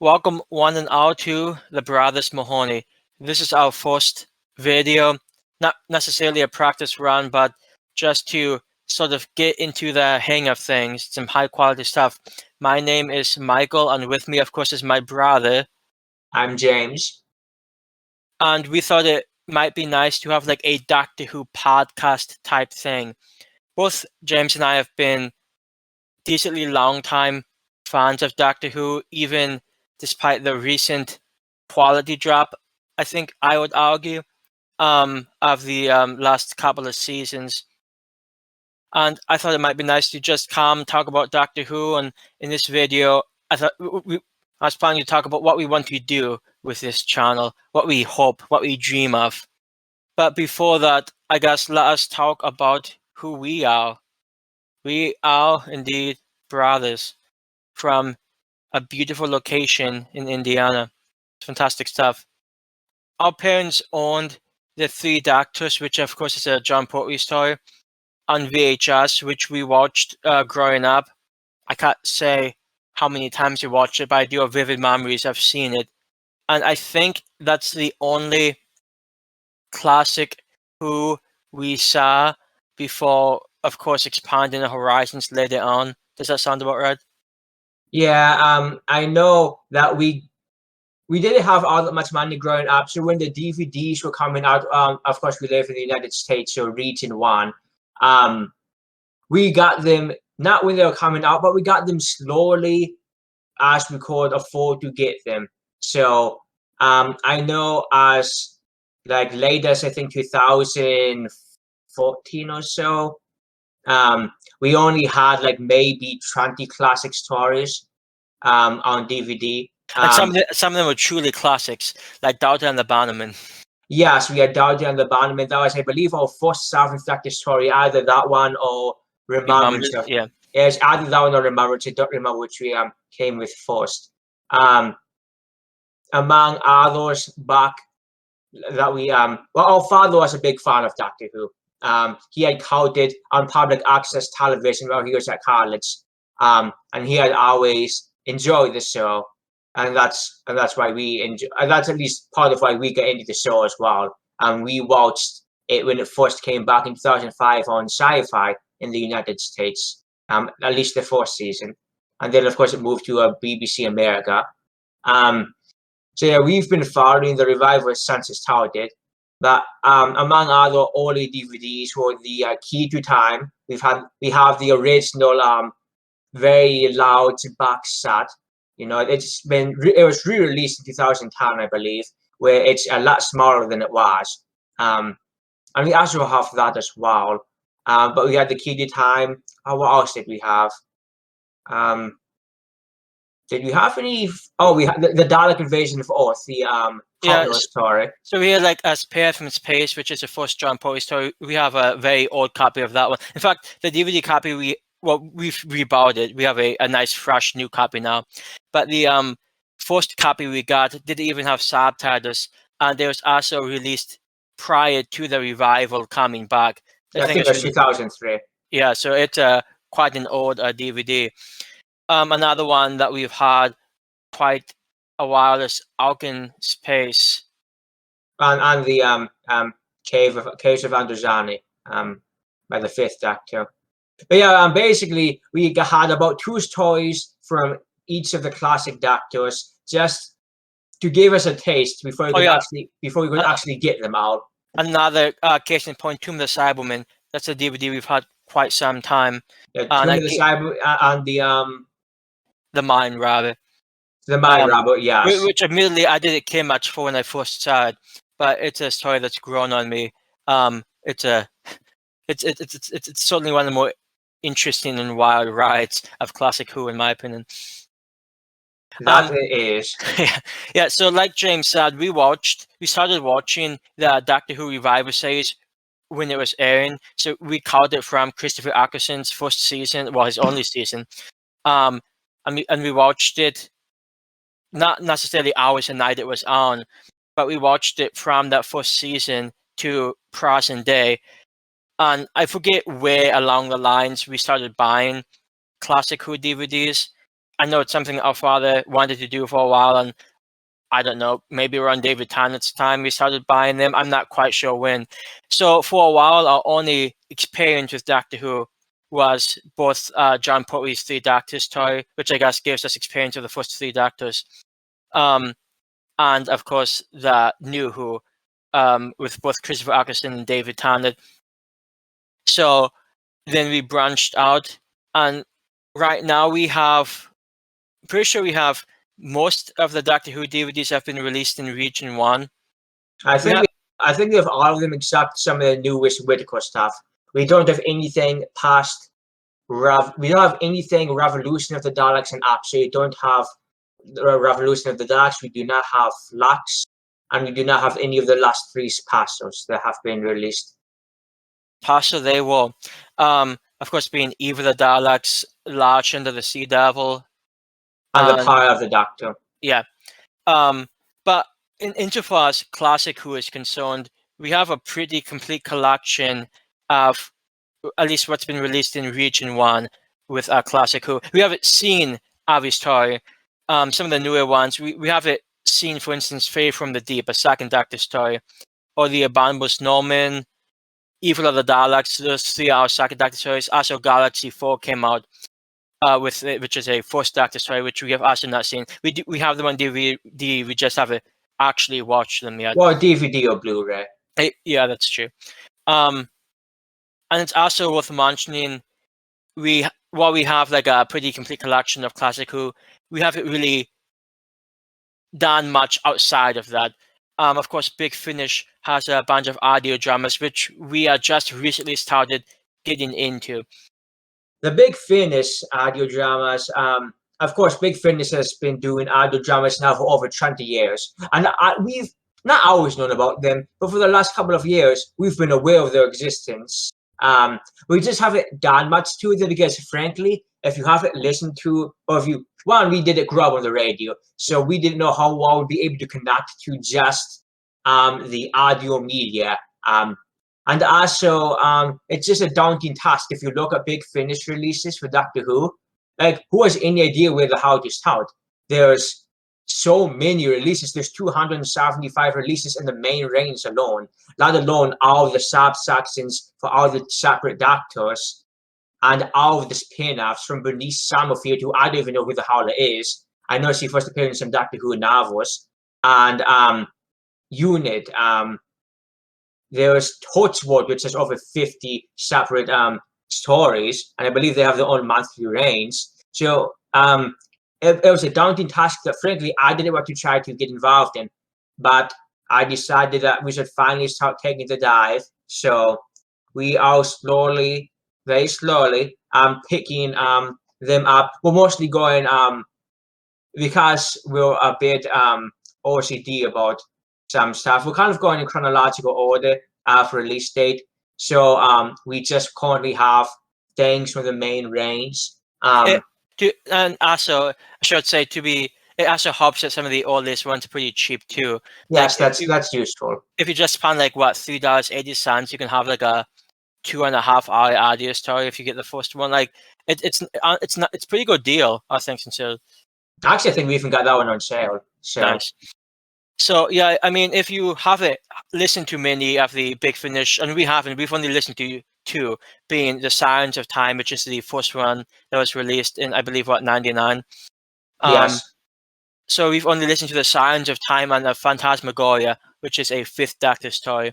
Welcome one and all to the Brothers Mahoney. This is our first video, not necessarily a practice run, but just to sort of get into the hang of things, some high quality stuff. My name is Michael, and with me, of course, is my brother. I'm James. And we thought it might be nice to have like a Doctor Who podcast type thing. Both James and I have been decently long time fans of Doctor Who, even despite the recent quality drop, I think I would argue, of the last couple of seasons. And I thought it might be nice to just come talk about Doctor Who. And in this video, I thought I was planning to talk about what we want to do with this channel, what we hope, what we dream of. But before that, I guess let us talk about who we are. We are indeed brothers from a beautiful location in Indiana. Fantastic stuff. Our parents owned the Three Doctors, which of course is a John Pertwee story, on VHS, which we watched growing up. I can't say how many times we watched it, but I do have vivid memories. I've seen it. And I think that's the only classic Who we saw before, of course, expanding the horizons later on. Does that sound about right? Yeah, I know that we didn't have all that much money growing up, so when the DVDs were coming out, of course we live in the United States, so Region One, we got them not when they were coming out, but we got them slowly as we could afford to get them. So I know as like late as I think 2014 or so, we only had like maybe 20 classic stories on DVD. And some of them were truly classics, like Daughter and the Bannerman. Yes, we had Dowdy and the Bannerman. That was, I believe, our first Seventh Doctor story, either that one or Remembrance. Yeah. Yes, either that one or Remembrance. I don't remember which we came with first. Among others, back that we well, our father was a big fan of Doctor Who. He had coded on public access television while he was at college, and he had always enjoyed the show, and that's why we enjoy. And that's at least part of why we get into the show as well. And we watched it when it first came back in 2005 on Sci-Fi in the United States, at least the first season, and then of course it moved to BBC America. So yeah, we've been following the revival since it started. But among other early DVDs were the Key to Time. We have the original very loud box set. You know, it was re-released in 2010, I believe, where it's a lot smaller than it was. And we also have that as well. But we had the Key to Time. What else did we have? Did we have any? Oh, we had the Dalek Invasion of Earth, the popular story. So we had like Spared from Space, which is the first John Pertwee story. We have a very old copy of that one. In fact, the DVD copy we've rebought it. We have a nice fresh new copy now. But the first copy we got didn't even have subtitles, and it was also released prior to the revival coming back. I think it was 2003. Yeah, so it's quite an old DVD. Another one that we've had quite a while is Out in Space. And the Caves of Androzani by the Fifth Doctor. But yeah, basically we had about 2 stories from each of the classic Doctors just to give us a taste before we could actually get them out. Another case in point, Tomb of the Cybermen. That's a DVD we've had quite some time. Yeah, Tomb of the Cybermen and the Mind Rabbit. The Mind Rabbit, yes. Which admittedly I didn't care much for when I first saw it, but it's a story that's grown on me. It's certainly one of the more interesting and wild rides of classic Who, in my opinion. That it is. Yeah. So, like James said, we started watching the Doctor Who Revival series when it was airing. So we caught it from Christopher Eccleston's first season, well, his only season. And we watched it not necessarily hours a night it was on, but we watched it from that first season to present day. And I forget where along the lines we started buying classic Who DVDs, I know it's something our father wanted to do for a while, and I don't know, maybe around David Tennant's time we started buying them. I'm not quite sure when. So for a while, our only experience with Doctor Who was both John Pertwee's Three Doctors toy, which I guess gives us experience of the first three Doctors, and of course the New Who with both Christopher Eccleston and David Tennant. So then we branched out, and right now we have, pretty sure we have most of the Doctor Who DVDs have been released in Region 1. I think we have all of them except some of the newest Whittaker stuff. We don't have anything past we don't have anything Revolution of the Daleks and absolutely don't have the Revolution of the Daleks. We do not have Lux, and we do not have any of the last three Passos that have been released. Passo they will. Of course, being Eve of the Daleks, Larch Under the Sea Devil. And the Power of the Doctor. Yeah. But insofar as Classic Who is concerned, we have a pretty complete collection of at least what's been released in Region 1 with Classic Who. We haven't seen Avi's toy. Some of the newer ones, we haven't seen, for instance, Fae from the Deep, a second Doctor's toy, or the Abominable Snowman, Evil of the Daleks. Those three are second Doctor's toys. Also, Galaxy 4 came out which is a first Doctor story, which we have also not seen. We have them on DVD. We just haven't actually watched them yet. Well, DVD or Blu-ray. Yeah, that's true. And it's also worth mentioning while we have like a pretty complete collection of Classic Who, we haven't really done much outside of that. Of course, Big Finish has a bunch of audio dramas, which we are just recently started getting into. The Big Finish audio dramas, of course, Big Finish has been doing audio dramas now for over 20 years. And we've not always known about them, but for the last couple of years, we've been aware of their existence. We just haven't done much to them because, frankly, if you haven't listened to, or if you, one, we didn't grow up on the radio, so we didn't know how well we'd be able to connect to just the audio media. And also, it's just a daunting task if you look at Big Finish releases for Doctor Who. Like, who has any idea where the hell to start? There's so many releases. There's 275 releases in the main range alone, let alone all the subsections for all the separate Doctors and all of the spin-offs from Bernice Summerfield, who I don't even know who the hell it is. I know she first appeared in some Doctor Who novels. And Unit, there's Torchwood, which has over 50 separate stories, and I believe they have their own monthly range. So it was a daunting task that, frankly, I didn't want to try to get involved in, but I decided that we should finally start taking the dive. So we are slowly, very slowly, picking them up. We're mostly going because we're a bit OCD about some stuff. We're kind of going in chronological order for release date. So we just currently have things from the main range. And also, I should say, it also helps that some of the oldest ones are pretty cheap too. Yes, like, that's useful. If you just spend like what, $3.80, you can have like a 2.5-hour audio story if you get the first one. Like it's pretty good deal, I think. Sincerely. Actually, I think we even got that one on sale. So. Nice. So yeah, I mean, if you haven't listened to many of the Big Finish, and we haven't, we've only listened to two, being The Signs of Time, which is the first one that was released in, I believe, 99. Yes. So we've only listened to The Signs of Time and Phantasmagoria, which is a fifth Doctor story.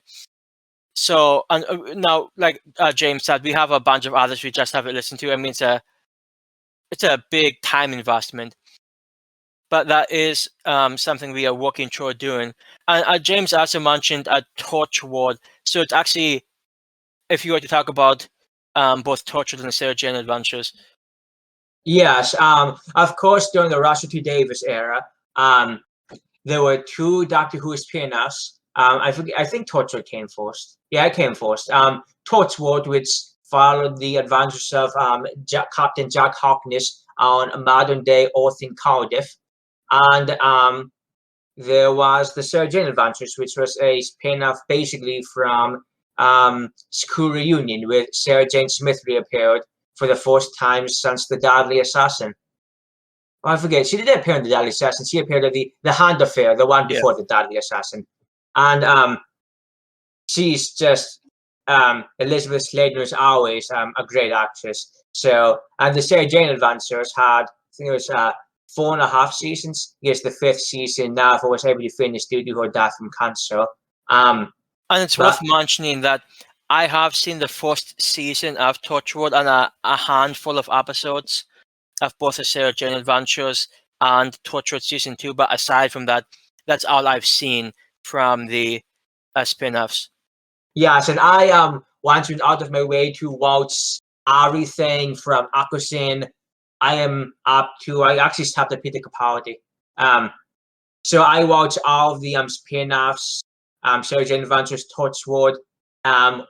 So now, like James said, we have a bunch of others we just haven't listened to. I mean, it's a big time investment. But that is something we are working toward doing. And James also mentioned a Torchwood. So it's actually, if you were to talk about both Torchwood and Sarah Jane Adventures. Yes. Of course, during the Russell T Davies era, there were two Doctor Who spin-offs. I think Torchwood came first. Yeah, it came first. Torchwood, which followed the adventures of Captain Jack Harkness on modern-day Earth in Cardiff. And there was the Sarah Jane Adventures, which was a spin-off basically from School Reunion, where Sarah Jane Smith reappeared for the first time since The Deadly Assassin. I forget. She didn't appear in the Deadly Assassin. She appeared in the Hand Affair, the one before the Deadly Assassin, and she's just Elizabeth Sladen is always a great actress. So, and the Sarah Jane Adventures had, I think it was 4.5 seasons. Yes, the 5th season now was able to finish due to her death from cancer. And it's worth mentioning that I have seen the first season of Torchwood and a handful of episodes of both the Sarah Jane Adventures and Torchwood season 2. But aside from that, that's all I've seen from the spin-offs. Yes, and I went out of my way to watch everything from Aquasin. I actually stopped at Peter Capaldi. So I watched all of the spin-offs, Sarah Jane Adventures, Torchwood,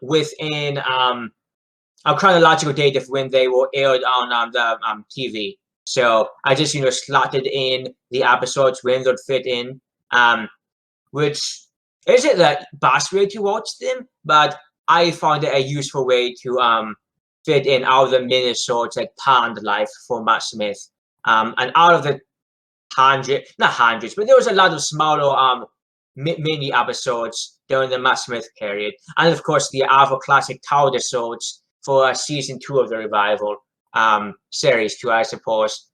within a chronological date of when they were aired on the TV. So I just slotted in the episodes when they'd fit in, which isn't the best way to watch them, but I found it a useful way to fit in all the minisodes like Pond Life for Matt Smith, and out of the not hundreds, but there was a lot of smaller mini episodes during the Matt Smith period, and of course the Ava Classic Tower episodes for season 2 of the revival series 2, I suppose,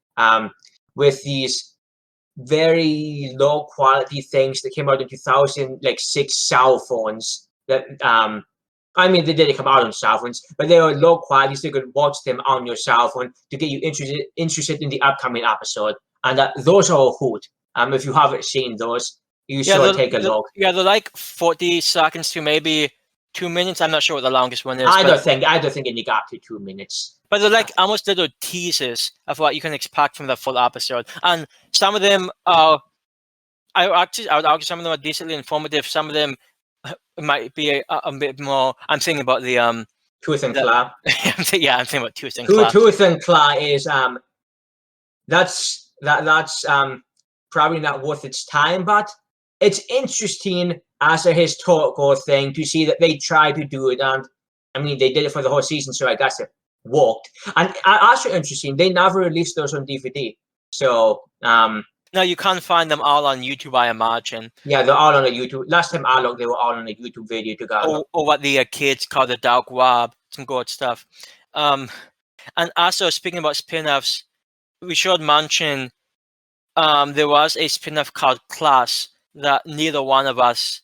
with these very low quality things that came out in 2006 cell phones that I mean, they didn't come out on cell phones, but they were low quality, so you could watch them on your cell phone to get you interested in the upcoming episode. And those are a hoot. If you haven't seen those, you should take a look. Yeah, they're like 40 seconds to maybe 2 minutes. I'm not sure what the longest one is. I don't think it got to 2 minutes. But they're like almost little teasers of what you can expect from the full episode. And some of them are, I would argue some of them are decently informative. Some of them might be a bit more. I'm thinking about the Tooth and Claw. I'm thinking about Tooth and Claw. Tooth and Claw is that's probably not worth its time, but it's interesting as a historical thing to see that they tried to do it, and I mean they did it for the whole season, so I guess it worked. And also interesting, they never released those on DVD, so no, you can't find them all on YouTube, I imagine. Yeah, they're all on a YouTube. Last time I looked, they were all on a YouTube video together. Or what the kids call the dark web. Some good stuff. And also, speaking about spin-offs, we should mention there was a spin-off called Class that neither one of us...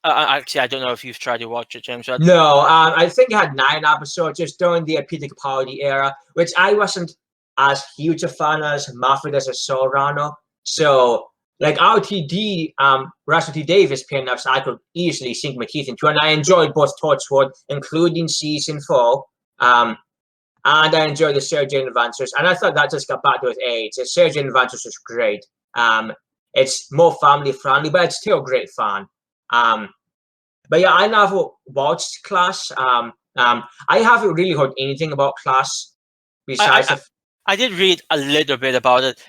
actually, I don't know if you've tried to watch it, James. No, I think it had 9 episodes just during the Peter Capaldi era, which I wasn't as huge a fan as Moffat as a showrunner. So, like RTD, Russell T Davies spin-offs, I could easily sink my teeth into, and I enjoyed both Torchwood, including season 4, and I enjoyed the Sarah Jane Adventures, and I thought that just got back to its age. The Sarah Jane Adventures was great. It's more family friendly, but it's still great fun. But yeah, I never watched Class. I haven't really heard anything about Class besides. I did read a little bit about it.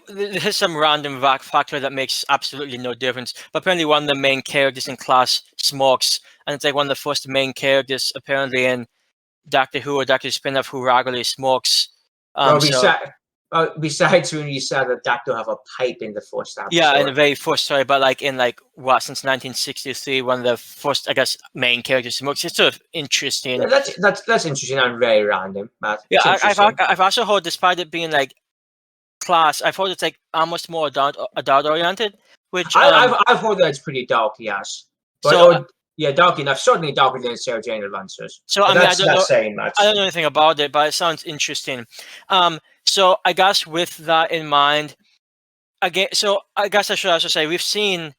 There's some random factor that makes absolutely no difference. But apparently one of the main characters in Class smokes. And it's like one of the first main characters apparently in Doctor Who or Doctor spin-off who regularly smokes. Besides when you said that Doctor have a pipe in the first episode. Yeah, in the very first story, but like in since 1963, one of the first, I guess, main characters smokes. It's sort of interesting. Yeah, that's interesting and very random. Yeah, I've also heard, despite it being like Class, I've heard it's like almost more adult oriented, which I've heard that it's pretty dark, yes. But so, yeah, dark enough. Certainly darker than Sarah Jane Adventures. So I mean, I don't know anything about it, but it sounds interesting. So I guess with that in mind, again, so I guess I should also say we've seen,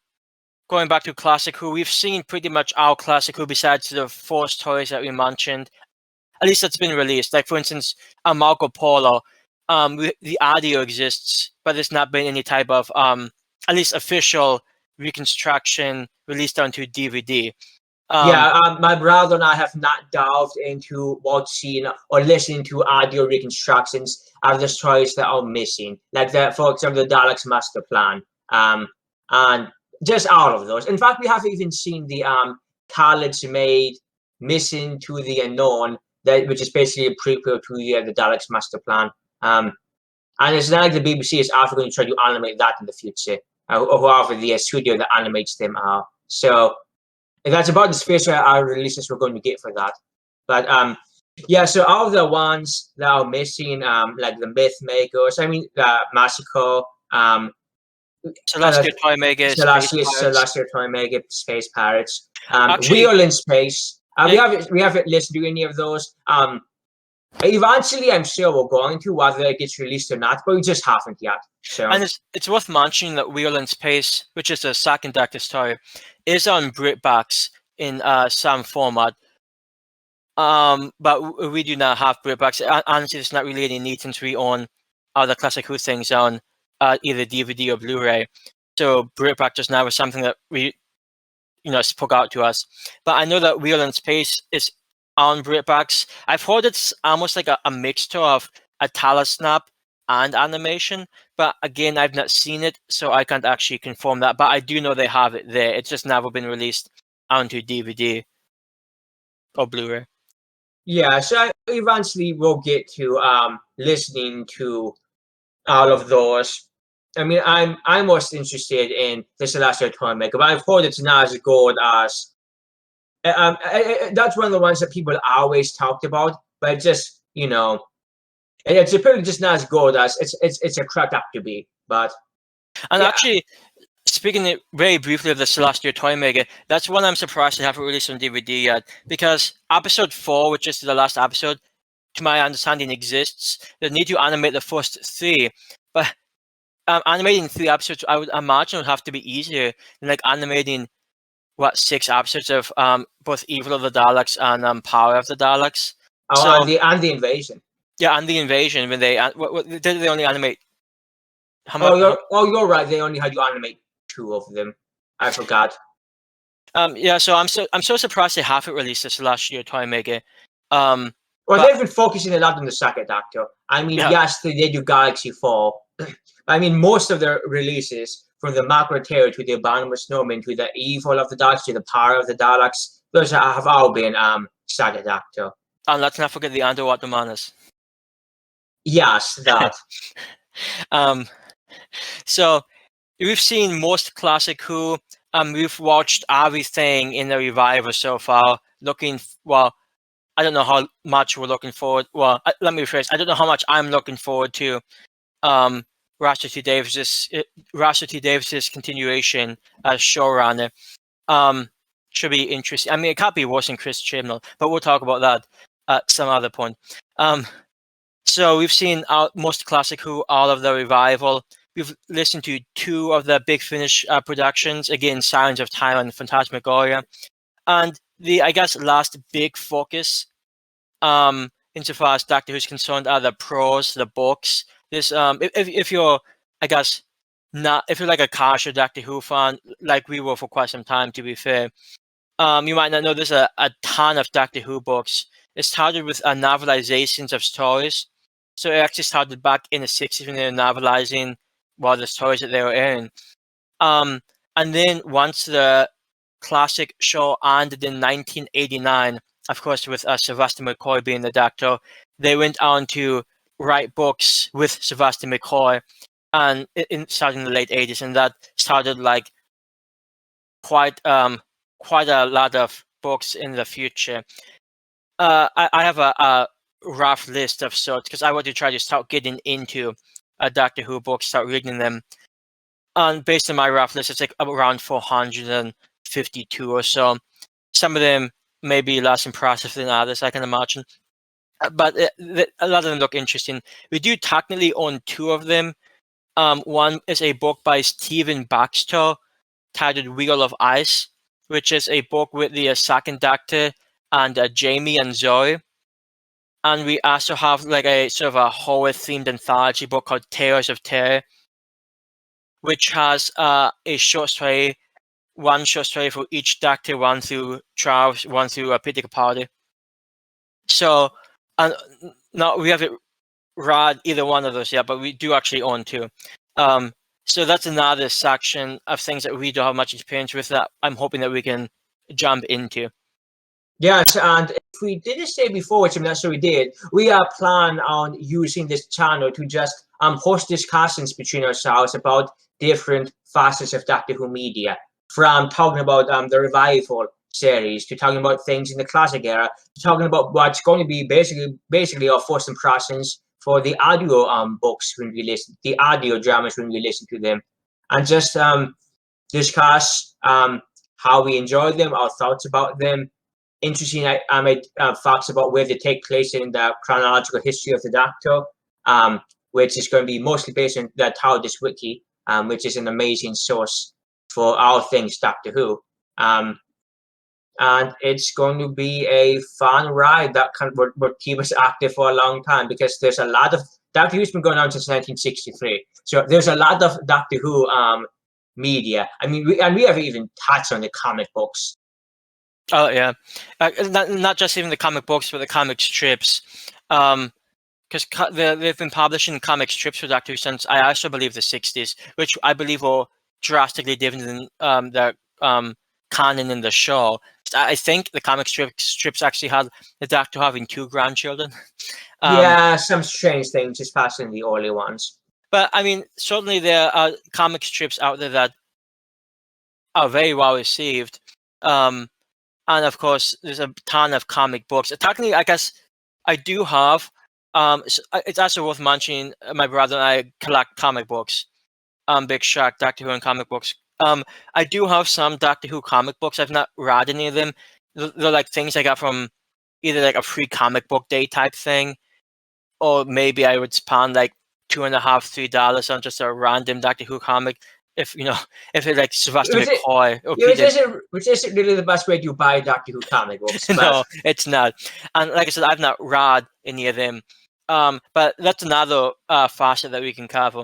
going back to Classic Who, we've seen pretty much our Classic Who besides the 4 stories that we mentioned, at least that's been released. Like for instance, Marco Polo, the audio exists, but there's not been any type of at least official reconstruction released onto DVD. My brother and I have not delved into watching or listening to audio reconstructions of the stories that are missing, like for example, the Daleks Master Plan, and just all of those. In fact, we haven't even seen the college-made Mission to the Unknown, which is basically a prequel to the Daleks Master Plan. And it's not like the BBC is after going to try to animate that in the future, or whoever the studio that animates them are. So that's about the space where our releases we're going to get for that. But yeah, so all of the ones that are missing, like the Myth Makers, I mean, Massacre, Celestial Toymega, Celestial Toymega, Space Pirates, Actually, Wheel in Space. We haven't listened to any of those. Eventually, I'm sure we're going to, whether it gets released or not, but we just haven't yet. So. And it's worth mentioning that Wheel in Space, which is a second Doctor story, is on BritBox in some format. But we do not have BritBox. Honestly, there's not really any need since we own other Classic Who things on either DVD or Blu-ray. So BritBox just now is something that we, spoke out to us. But I know that Wheel in Space is on BritBox. I've heard it's almost like a mixture of a telesnap and animation, but again, I've not seen it, so I can't actually confirm that. But I do know they have it there. It's just never been released onto DVD or Blu-ray. Yeah, so eventually we'll get to listening to all of those. I mean, I'm most interested in the Celestial Toymaker, but I've heard it's not as good as. That's one of the ones that people always talked about, but just it's apparently just not as good as it's a cracked up to be. But actually, speaking very briefly of the Celestial Toymaker, that's one I'm surprised they haven't released on DVD yet, because episode 4, which is the last episode, to my understanding, exists. They need to animate the first 3, but animating 3 episodes, I would imagine, would have to be easier than animating 6 episodes of both Evil of the Daleks and Power of the Daleks. Oh, and the Invasion. Yeah, and the Invasion, when they only animate. You're right. They only had to animate 2 of them. I forgot. Yeah, so I'm so surprised they haven't released this last year, Toymaker. They've been focusing a lot on the second Doctor. I mean, yes, they did do Galaxy Fall. I mean, most of their releases, from the Macro Terror to the Abominable Snowman to the Evil of the Daleks to the Power of the Daleks, those have all been second Doctor. And let's not forget the Underwater Madness. Yes, that. So we've seen most Classic Who. We've watched everything in the Revival so far. I don't know how much we're looking forward. Well, let me rephrase. I don't know how much I'm looking forward to Russell T Davis's continuation as showrunner. Should be interesting. I mean, it can't be worse than Chris Chibnall, but we'll talk about that at some other point. So we've seen most Classic Who, all of the Revival. We've listened to 2 of the Big Finish productions, again, Signs of Time and Phantasmagoria. And the, I guess, last big focus, insofar as Doctor Who's concerned, are the prose, the books. This, if you're, I guess, if you're like a casual Doctor Who fan, like we were for quite some time, to be fair, you might not know there's a ton of Doctor Who books. It started with novelizations of stories. So it actually started back in the 60s when they were novelizing the stories that they were airing. And then once the classic show ended in 1989, of course, with Sylvester McCoy being the Doctor, they went on to write books with Sylvester McCoy, and starting in the late 80s, and that started quite a lot of books in the future. I have a rough list of sorts because I want to try to start getting into a Doctor Who book, start reading them. And based on my rough list, it's around 452 or so. Some of them may be less impressive than others, I can imagine. But a lot of them look interesting. We do technically own 2 of them. One is a book by Stephen Baxter titled Wheel of Ice, which is a book with the second Doctor and Jamie and Zoe. And we also have a sort of a horror-themed anthology book called Tales of Terror, which has one short story for each Doctor, one through Charles, one through Peter Capaldi. So, and now we haven't read either one of those yet, but we do actually own 2. So that's another section of things that we don't have much experience with that I'm hoping that we can jump into. Yes, and we didn't say before, which I'm not sure we did, we plan on using this channel to just host discussions between ourselves about different facets of Doctor Who media, from talking about the revival series to talking about things in the classic era to talking about what's going to be basically our first impressions for the audio books when we listen, the audio dramas when we listen to them, and just discuss how we enjoy them, our thoughts about them, interesting facts about where they take place in the chronological history of the Doctor, which is going to be mostly based on the TARDIS Wiki, which is an amazing source for all things Doctor Who. And it's going to be a fun ride that will keep us active for a long time, because there's a lot of Doctor Who's been going on since 1963. So there's a lot of Doctor Who media. I mean, we haven't even touched on the comic books. Oh yeah, not just even the comic books, but the comic strips. Because they've been publishing comic strips for Doctor Who since I also believe the 60s, which I believe were drastically different than the canon in the show. I think the comic strips actually had the Doctor having 2 grandchildren. Yeah, some strange things, especially in the early ones. But I mean, certainly there are comic strips out there that are very well received. And of course, there's a ton of comic books. Technically, I guess I do have. It's also worth mentioning. My brother and I collect comic books. Big Shark, Doctor Who, and comic books. I do have some Doctor Who comic books. I've not read any of them. They're like things I got from either like a free comic book day type thing, or maybe I would spend like $2.50, $3 on just a random Doctor Who comic. If if it's like Sylvester McCoy or which isn't really the best way to buy Doctor Who comic books. No, it's not. And like I said, I've not read any of them. But that's another facet that we can cover.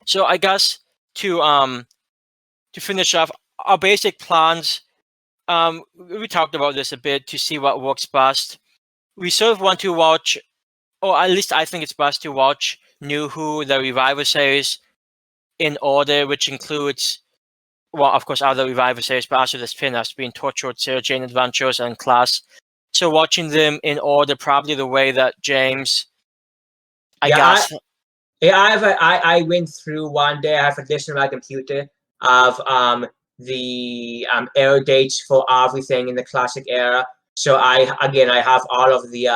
So I guess to finish off our basic plans, we talked about this a bit to see what works best. We sort of want to watch, or at least I think it's best to watch New Who, the Revival series, in order, which includes, well, of course, other Revival series, but also the spin-offs being Torchwood, Sarah Jane Adventures, and Class. So watching them in order, probably the way that James, I guess. I went through one day. I have a list on my computer of the air dates for everything in the classic era. So I have all of the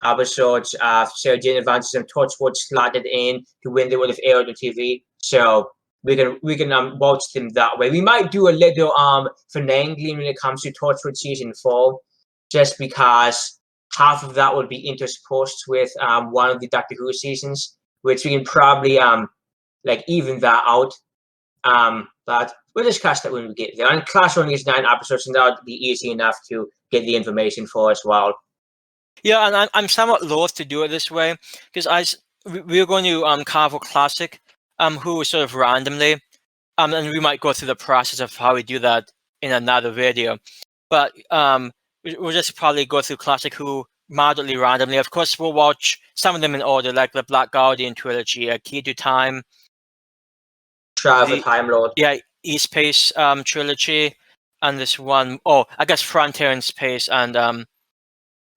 episodes of Sarah Jane Adventures and Torchwood slotted in to when they would have aired on TV. So we can watch them that way. We might do a little finagling when it comes to Torchwood season 4, just because half of that would be interspersed with one of the Doctor Who seasons, which we can probably like even that out. But we'll discuss that when we get there. And Class only is 9 episodes, and that would be easy enough to get the information for as well. Yeah, and I'm somewhat loath to do it this way, because we're going to cover Classic, Who sort of randomly, and we might go through the process of how we do that in another video. But we'll just probably go through Classic Who moderately randomly. Of course, we'll watch some of them in order, like the Black Guardian trilogy, Key to Time, Travel Time Lord. Yeah, E-Space trilogy, and this one, I guess Frontier in Space and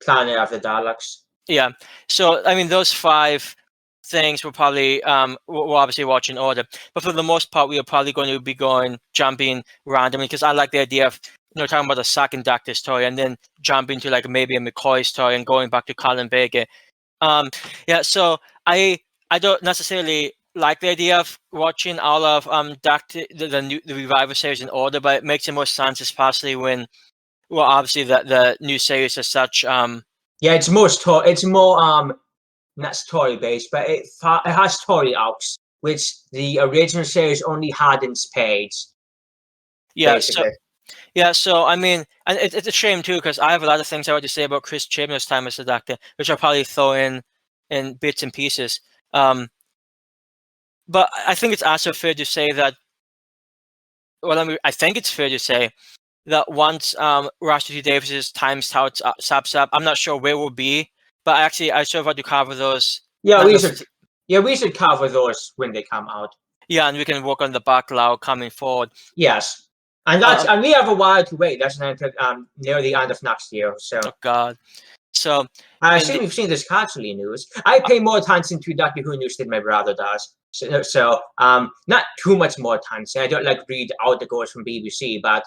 Planet of the Daleks. Yeah, so I mean those 5 things we'll probably we'll obviously watch in order, but for the most part we are probably going to be jumping randomly, because I like the idea of talking about the second Doctor story and then jumping to like maybe a McCoy story and going back to Colin Baker. Yeah, so I don't necessarily like the idea of watching all of Doctor the Revival series in order, but it makes it more sense, especially when, well, obviously the new series as such. Yeah, it's more not story based, but it has story arcs, which the original series only had in spades. Yeah, basically. so I mean, and it's a shame too, because I have a lot of things I want to say about Chris Chibnall's time as the Doctor, which I'll probably throw in bits and pieces. But I think it's also fair to say that, I think it's fair to say that once Russell T Davies's time stops up, I'm not sure where we'll be, but actually I sort of want to cover those. Yeah, we should cover those when they come out. Yeah, and we can work on the backlog coming forward. Yes. And we have a while to wait. That's until near the end of next year. So. Oh God. So I assume you've seen this Casually news. I pay more attention to Doctor Who news than my brother does. So not too much more attention. I don't like read articles from BBC, but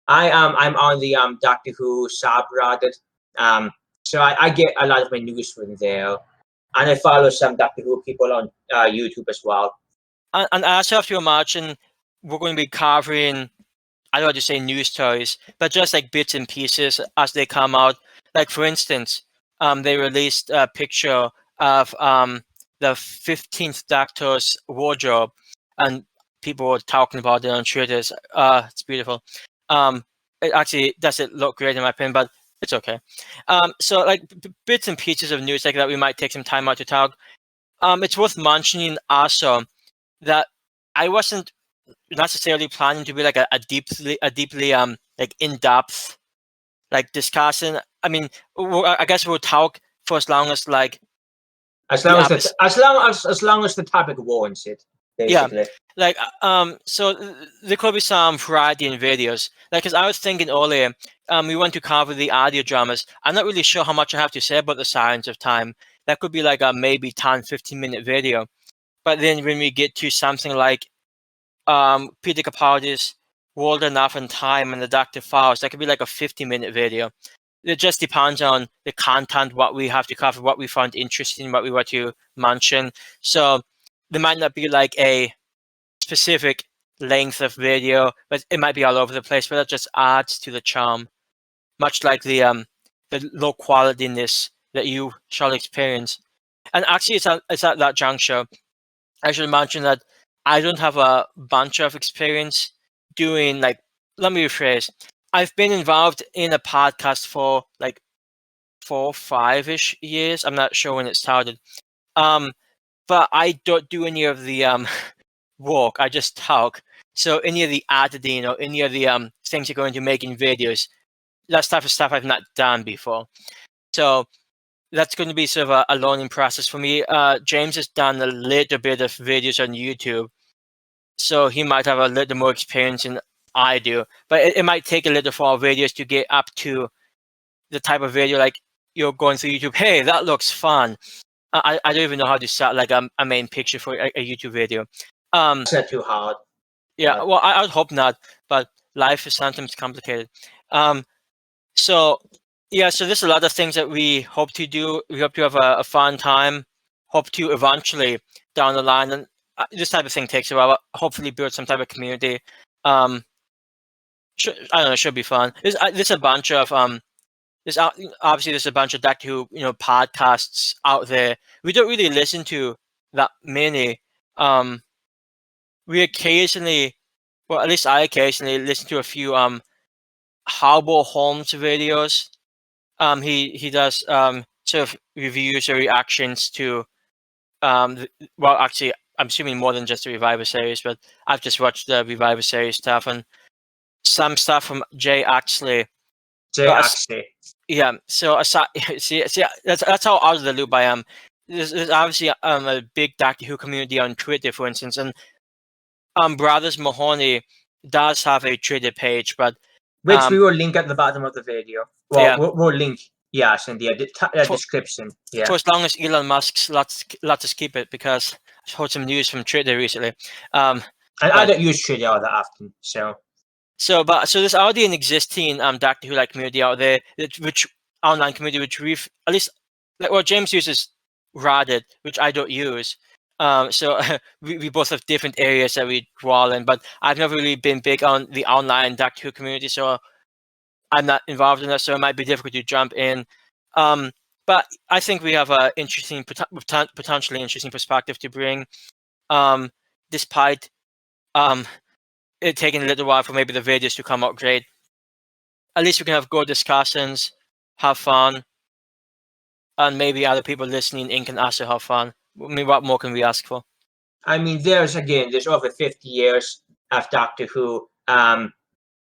I'm on the Doctor Who subreddit. So I get a lot of my news from there, and I follow some Doctor Who people on YouTube as well. And I also have to imagine we're going to be covering, I don't want to say news stories, but just like bits and pieces as they come out. Like for instance, they released a picture of the 15th Doctor's wardrobe, and people were talking about it on Twitter. It's beautiful. It actually doesn't look great in my opinion, but it's okay. So like bits and pieces of news like that, we might take some time out to talk. It's worth mentioning also that I wasn't necessarily planning to be like a deeply like in-depth like discussion. I mean, I guess we'll talk for as long as like as long as the topic warrants it, basically. Yeah, like so there could be some variety in videos. Like, as I was thinking earlier, we want to cover the audio dramas. I'm not really sure how much I have to say about the Science of Time. That could be like a maybe 10-15 minute video. But then when we get to something like Peter Capaldi's World Enough in Time and the Dr. Faust, that could be like a 50-minute video. It just depends on the content, what we have to cover, what we found interesting, what we want to mention. So there might not be like a specific length of video, but it might be all over the place. But that just adds to the charm, much like the low qualityness that you shall experience. And actually, it's at that juncture I should mention that I don't have a bunch of experience doing like. Let me rephrase. I've been involved in a podcast for like 4-5-ish years. I'm not sure when it started. But I don't do any of the work. I just talk. So any of the editing or any of the things you're going to make in videos, that type of stuff I've not done before. So that's going to be sort of a learning process for me. James has done a little bit of videos on YouTube, so he might have a little more experience than I do. But it might take a little for our videos to get up to the type of video like you're going through YouTube. Hey, that looks fun. I don't even know how to start like a main picture for a YouTube video. It's not too hard. Yeah, well, I would hope not, but life is sometimes complicated. So yeah, so there's a lot of things that we hope to do. We hope to have a fun time. Hope to eventually down the line, and this type of thing takes a while. But hopefully, build some type of community. I don't know. It should be fun. There's a bunch of obviously there's a bunch of Doctor Who podcasts out there. We don't really listen to that many. We occasionally, well, at least I occasionally listen to a few Harbour Holmes videos. He does sort of reviews or reactions to well, actually, I'm assuming more than just the Reviver series, but I've just watched the Reviver series stuff and some stuff from Jay Axley. Yeah. So see, that's how out of the loop I am. There's obviously a big Doctor Who community on Twitter, for instance, and Brothers Mahoney does have a Twitter page, but which we will link at the bottom of the video. Well, yeah. we'll link, yes, in the description. Yeah. For as long as Elon Musk lets us keep it, because I heard some news from Twitter recently. And I don't use Twitter all that often, so. So there's already an existing Doctor Who like community out there, which online community, which we've at least like, well, James uses Reddit, which I don't use. So we both have different areas that we dwell in, but I've never really been big on the online Doctor Who community, so I'm not involved in that, so it might be difficult to jump in. But I think we have a interesting, potentially interesting perspective to bring, despite it taking a little while for maybe the videos to come out great. At least we can have good discussions, have fun, and maybe other people listening in can also have fun. I mean, what more can we ask for? I mean, there's over 50 years of Doctor Who.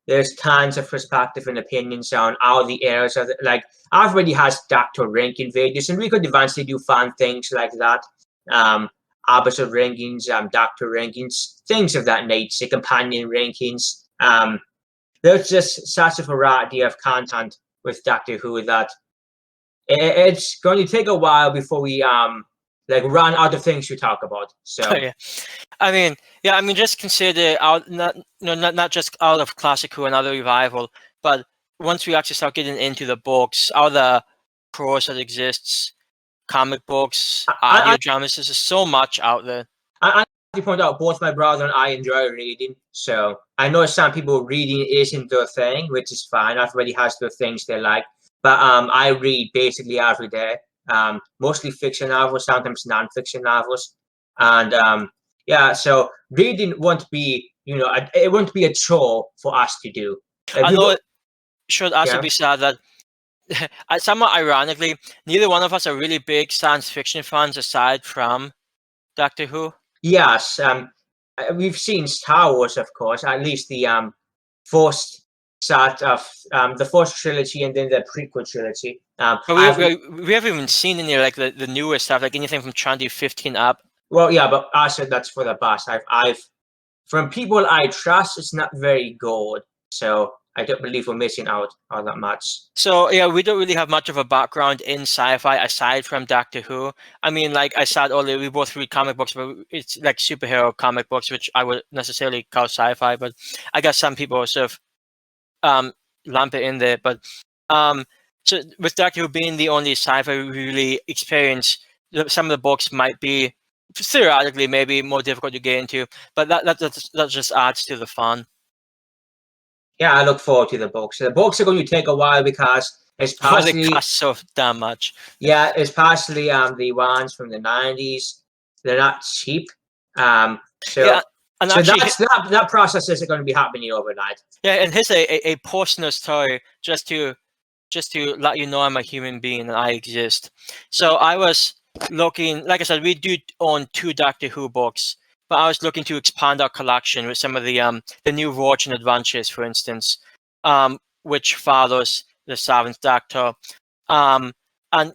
There's tons of perspective and opinions on all the eras of like everybody has Doctor Ranking videos, and we could eventually do fun things like that. Opposite rankings, Doctor rankings, things of that nature, companion rankings. there's just such a variety of content with Doctor Who that it's going to take a while before we like run out of things to talk about. So Yeah. I mean, just consider out not just out of Classic Who and other revival, but once we actually start getting into the books, other prose that exists, comic books, audio dramas, there's just so much out there. I to point out, both my brother and I enjoy reading. So I know some people reading isn't their thing, which is fine. Everybody has their things they like. But I read basically every day. Mostly fiction novels, sometimes non-fiction novels. And yeah, so reading won't be, it won't be a chore for us to do. I know it should also be said that somewhat ironically, neither one of us are really big science fiction fans aside from Doctor Who. Yes, we've seen Star Wars, of course, at least the first set of the first trilogy and then the prequel trilogy. But we haven't even seen any like the newer stuff, like anything from 2015 up. Well, yeah, but I said that's for the past. I've from people I trust, it's not very good, so I don't believe we're missing out on that much. So yeah, we don't really have much of a background in sci-fi aside from Doctor Who. I mean, like I said earlier, we both read comic books, but it's like superhero comic books, which I would necessarily call sci-fi. But I guess some people sort of lump it in there. But so with Doctor Who being the only sci-fi we really experience, some of the books might be theoretically maybe more difficult to get into, but that just adds to the fun. Yeah, I look forward to the books. The books are going to take a while because it's partially they cost so damn much. Yeah, it's partially the ones from the 90s. They're not cheap. So yeah, and so actually, that process isn't going to be happening overnight. Yeah, and here's a personal story just to let you know I'm a human being and I exist. So I was looking, like I said, we do own 2 Doctor Who books, but I was looking to expand our collection with some of the new Virgin Adventures, for instance, which follows the 7th Doctor, and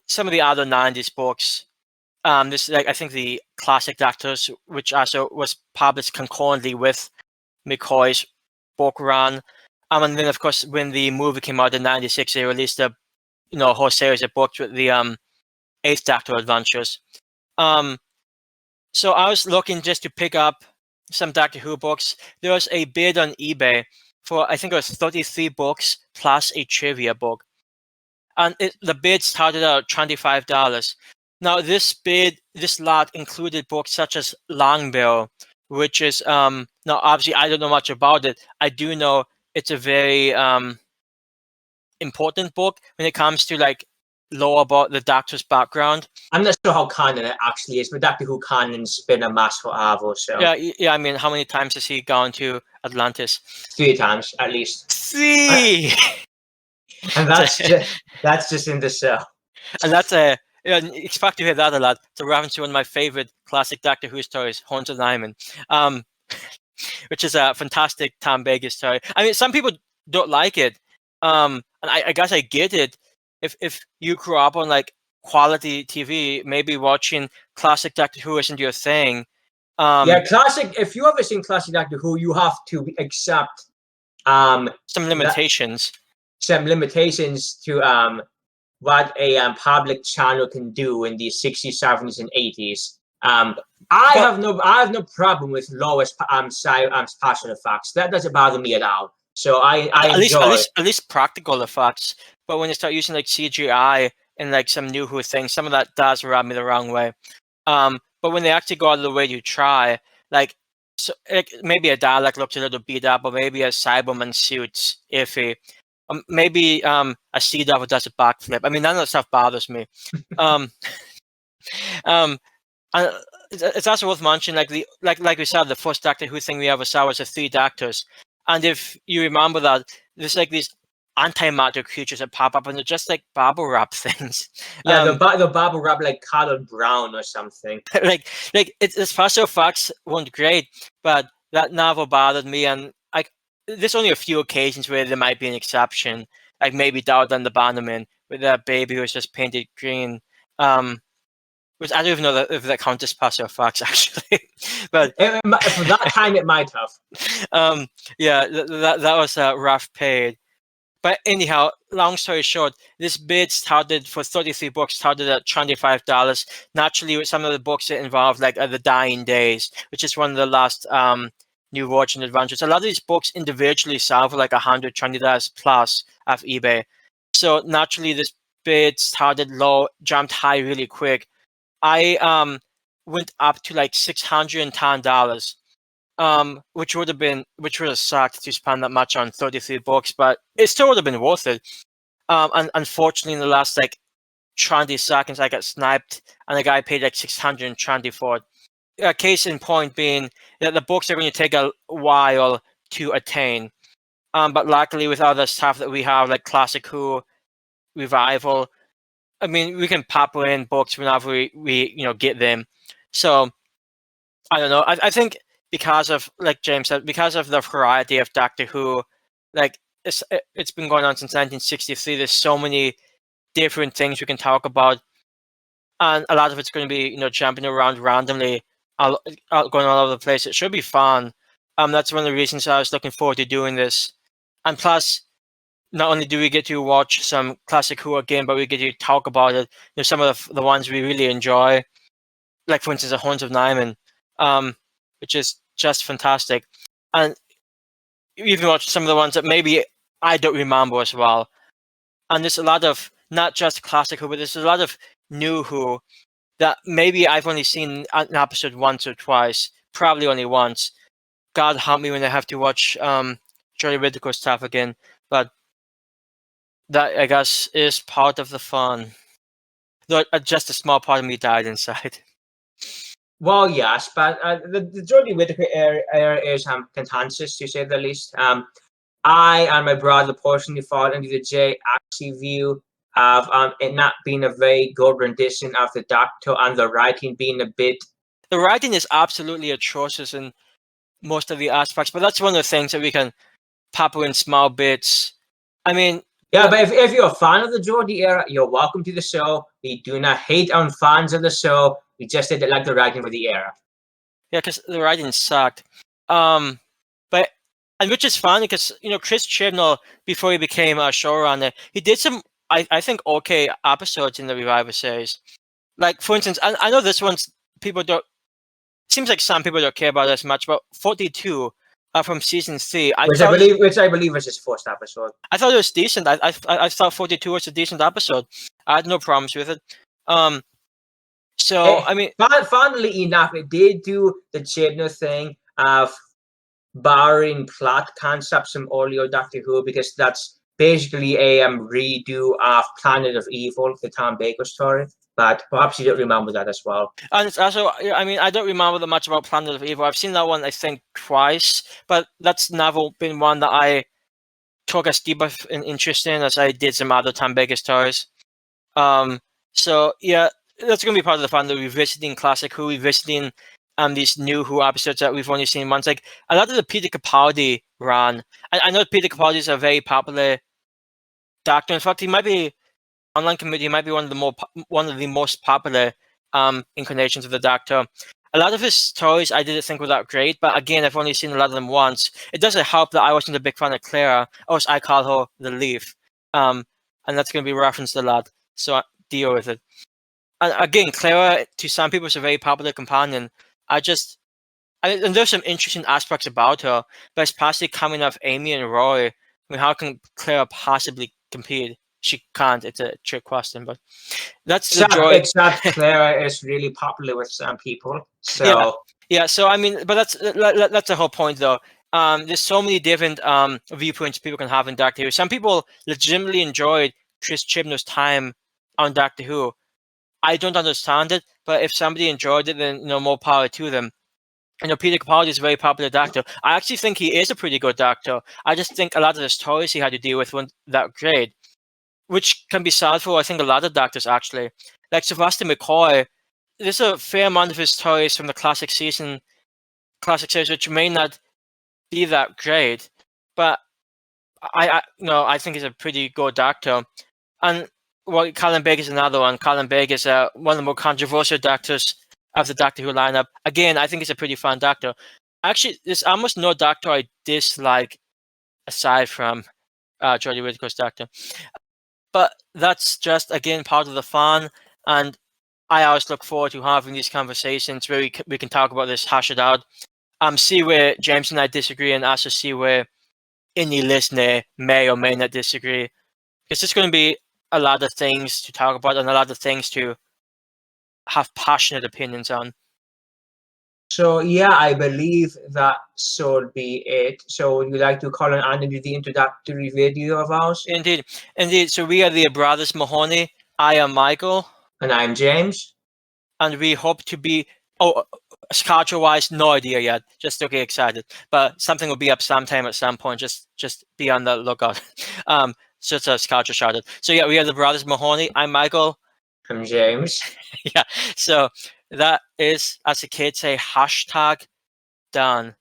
some of the other 90s books. This like I think the Classic Doctors, which also was published concurrently with McCoy's book run. And then of course when the movie came out in '96, they released a whole series of books with the 8th Doctor Adventures. So I was looking just to pick up some Doctor Who books. There was a bid on eBay for I think it was 33 books plus a trivia book, and the bid started out at $25. Now this lot included books such as Longbarrow, which is now obviously I don't know much about it. I do know it's a very important book when it comes to like lore about the Doctor's background. I'm not sure how canon it actually is, but Doctor Who canon's been a mess forever. So yeah. I mean, how many times has he gone to Atlantis? 3 times at least. 3. And that's just in the show. And that's expect to hear that a lot. It's a reference to one of my favorite classic Doctor Who stories, Haunted Diamond, which is a fantastic Tom Baker story. I mean, some people don't like it, and I guess I get it. If you grew up on like quality TV, maybe watching classic Doctor Who isn't your thing. Yeah, classic. If you ever seen classic Doctor Who, you have to accept some limitations. Some limitations to what a public channel can do in the 60s, 70s, and 80s. I have no problem with lowest special effects. That doesn't bother me at all. So I enjoy at least practical effects. But when you start using like CGI and like some new Who things, some of that does rub me the wrong way. But when they actually go out of the way to try, like, maybe a Dalek looks a little beat up, or maybe a Cyberman suit's iffy. Maybe a Sea Devil does a backflip. I mean, none of that stuff bothers me. And it's also worth mentioning, like we said, the first Doctor Who thing we ever saw was the 3 Doctors. And if you remember that, there's like these antimatter creatures that pop up, and they're just like bubble wrap things. Yeah, the bubble wrap like colored brown or something. like the special effects weren't great, but that never bothered me. And there's only a few occasions where there might be an exception, like maybe Doubt and the Bannerman with that baby who was just painted green, which I don't even know if that counts as pass or fax actually, but For that time, it might have. yeah, that was a rough period. But anyhow, long story short, this bid started for 33 books, started at $25. Naturally, with some of the books that involved like The Dying Days, which is one of the last New Fortune adventures. A lot of these books individually sell for like $120 plus off eBay. So naturally, this bid started low, jumped high really quick. I went up to like $610. Which would have sucked to spend that much on 33 books, but it still would have been worth it. And unfortunately, in the last like 20 seconds, I got sniped, and the guy paid like 620 for it. Case in point being that the books are going to take a while to attain. But luckily, with other stuff that we have, like Classic Who, Revival, I mean, we can pop in books whenever we get them. So I don't know. I think because of, like James said, because of the variety of Doctor Who, like it's been going on since 1963. There's so many different things we can talk about, and a lot of it's going to be jumping around randomly, going all over the place. It should be fun. That's one of the reasons I was looking forward to doing this, and plus, not only do we get to watch some Classic Who again, but we get to talk about it. Some of the ones we really enjoy, like for instance, the Horns of Nyman, which is just fantastic. And you even watch some of the ones that maybe I don't remember as well. And there's a lot of not just Classic Who, but there's a lot of new Who that maybe I've only seen an episode once or twice, probably only once. God help me when I have to watch Jodie Whittaker stuff again. But that, I guess, is part of the fun. Though just a small part of me died inside. Well, yes, but the Jodie Whittaker era is contentious, to say the least. I and my brother personally fall into the J Axie view of it not being a very good rendition of the Doctor, and the writing being a bit. The writing is absolutely atrocious in most of the aspects, but that's one of the things that we can pop in small bits. I mean, yeah, but if you're a fan of the Jodie era, you're welcome to the show. We do not hate on fans of the show. We just didn't like the writing for the era. Yeah, because the writing sucked. And which is funny because Chris Chibnall, before he became a showrunner, he did some I think okay episodes in the Revival series. Like for instance, I know this one's people don't. Seems like some people don't care about it as much, but 42 from season 3, which I believe was his first episode. I thought it was decent. I thought 42 was a decent episode. I had no problems with it. So I mean, funnily enough, it did do the Chibnall thing of borrowing plot concepts from earlier Doctor Who, because that's basically a redo of Planet of Evil, the Tom Baker story. But perhaps you don't remember that as well. And it's also, I mean, I don't remember that much about Planet of Evil. I've seen that one, I think, twice, but that's never been one that I took as deep of an interest in as I did some other Tom Baker stories. So yeah, that's going to be part of the fun, the revisiting Classic Who, revisiting these new Who episodes that we've only seen once. Like a lot of the Peter Capaldi run. I know Peter Capaldi is a very popular Doctor. In fact, he might be online community. He might be one of the most popular incarnations of the Doctor. A lot of his stories I didn't think were that great, but again, I've only seen a lot of them once. It doesn't help that I wasn't a big fan of Clara, or as I call her, the Leaf, and that's going to be referenced a lot. So I deal with it. And again, Clara, to some people, is a very popular companion. And there's some interesting aspects about her, but especially coming off Amy and Roy. I mean, how can Clara possibly compete? She can't. It's a trick question, but that's the joy. Except Clara is really popular with some people. So yeah. So I mean, but that's the whole point, though. There's so many different viewpoints people can have in Doctor Who. Some people legitimately enjoyed Chris Chibnall's time on Doctor Who. I don't understand it, but if somebody enjoyed it, then more power to them. Peter Capaldi is a very popular Doctor. I actually think he is a pretty good Doctor. I just think a lot of the stories he had to deal with weren't that great, which can be sad for, I think, a lot of Doctors, actually. Like Sylvester McCoy, there's a fair amount of his stories from the classic series, which may not be that great, but I think he's a pretty good Doctor. And well, Colin Baker is another one. Colin Baker is one of the more controversial doctors of the Doctor Who lineup. Again, I think he's a pretty fun doctor. Actually, there's almost no doctor I dislike aside from Jodie Whittaker's doctor. But that's just, again, part of the fun. And I always look forward to having these conversations where we can talk about this, hash it out, see where James and I disagree, and also see where any listener may or may not disagree. It's just going to be a lot of things to talk about and a lot of things to have passionate opinions on. So yeah, I believe that should be it. So would you like to call on Andy the introductory video of ours? Indeed. So we are the Brothers Mahoney. I am Michael. And I'm James. And we hope to be, schedule-wise, no idea yet. Just to get excited. But something will be up sometime at some point. Just be on the lookout. So it's a schedule shouted. So yeah, we are the Brothers Mahoney. I'm Michael. I'm James. Yeah. So that is, as the kids say, hashtag done.